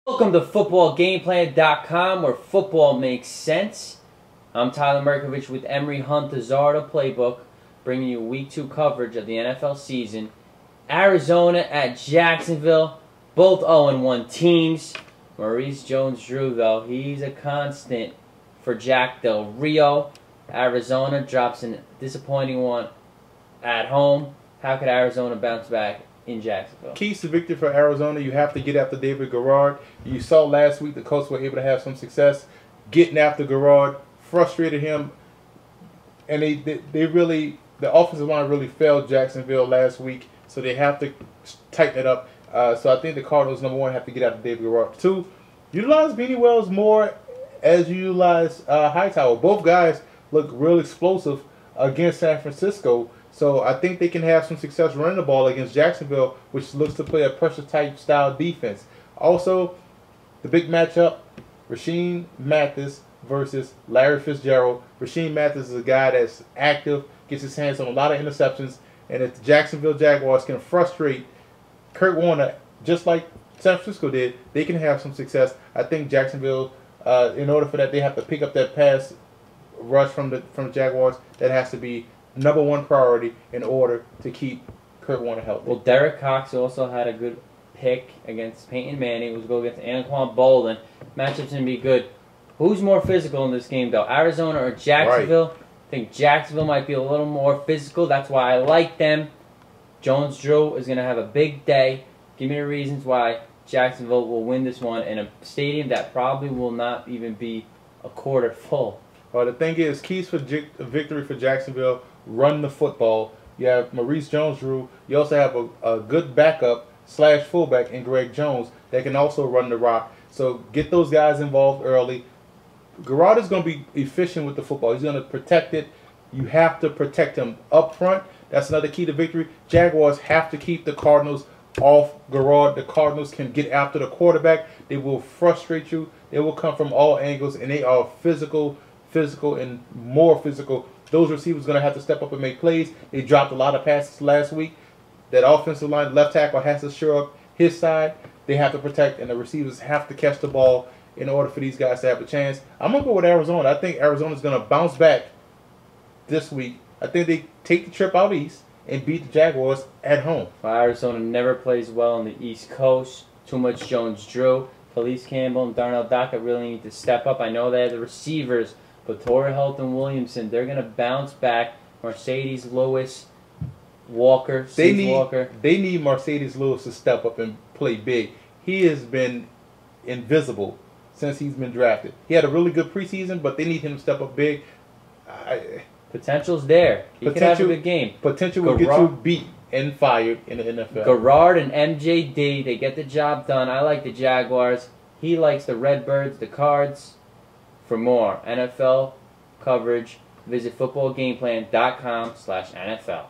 Welcome to footballgameplan.com, where football makes sense. I'm Tyler Merkovich with Emory Hunt, the Zarda Playbook, bringing you Week 2 coverage of the NFL season. Arizona at Jacksonville, both 0-1 teams. Maurice Jones-Drew, though, he's a constant for Jack Del Rio. Arizona drops a disappointing one at home. How could Arizona bounce back in Jacksonville? Keys to victory for Arizona, you have to get after David Garrard. You saw last week the Colts were able to have some success getting after Garrard, frustrated him, and they really, the offensive line really failed Jacksonville last week, so they have to tighten it up. So I think the Cardinals, number one, have to get after David Garrard. Two, utilize Beenie Wells more as you utilize Hightower. Both guys look real explosive against San Francisco. So I think they can have some success running the ball against Jacksonville, which looks to play a pressure-type style defense. Also, the big matchup, Rashean Mathis versus Larry Fitzgerald. Rashean Mathis is a guy that's active, gets his hands on a lot of interceptions, and if the Jacksonville Jaguars can frustrate Kurt Warner just like San Francisco did, they can have some success. I think Jacksonville, in order for that, they have to pick up that pass rush from the Jaguars. That has to be number one priority in order to keep Kurt Warner healthy. Well, Derek Cox also had a good pick against Peyton Manning. It was go against Anquan Bolden. Matchup's going to be good. Who's more physical in this game, though? Arizona or Jacksonville? Right. I think Jacksonville might be a little more physical. That's why I like them. Jones-Drew is going to have a big day. Give me the reasons why Jacksonville will win this one in a stadium that probably will not even be a quarter full. Well, the thing is, keys for victory for Jacksonville, run the football. You have Maurice Jones-Drew. You also have a good backup / fullback in Greg Jones that can also run the rock. So get those guys involved early. Garrard is going to be efficient with the football. He's going to protect it. You have to protect him up front. That's another key to victory. Jaguars have to keep the Cardinals off Garrard. The Cardinals can get after the quarterback. They will frustrate you. They will come from all angles, and they are physical and more physical. Those receivers are going to have to step up and make plays. They dropped a lot of passes last week. That offensive line, left tackle, has to shore up his side. They have to protect, and the receivers have to catch the ball in order for these guys to have a chance. I'm going to go with Arizona. I think Arizona's going to bounce back this week. I think they take the trip out east and beat the Jaguars at home. Well, Arizona never plays well on the East Coast. Too much Jones-Drew. Felice Campbell and Darnell Dockett really need to step up. I know they have the receivers, but Torrey Hilton Williamson, they're going to bounce back. Mercedes Lewis, Walker, Walker. They need Mercedes Lewis to step up and play big. He has been invisible since he's been drafted. He had a really good preseason, but they need him to step up big. Potential's there. He could have a good game. Potential will get you beat and fired in the NFL. Garrard and MJD, they get the job done. I like the Jaguars. He likes the Redbirds, the Cards. For more NFL coverage, visit footballgameplan.com/NFL.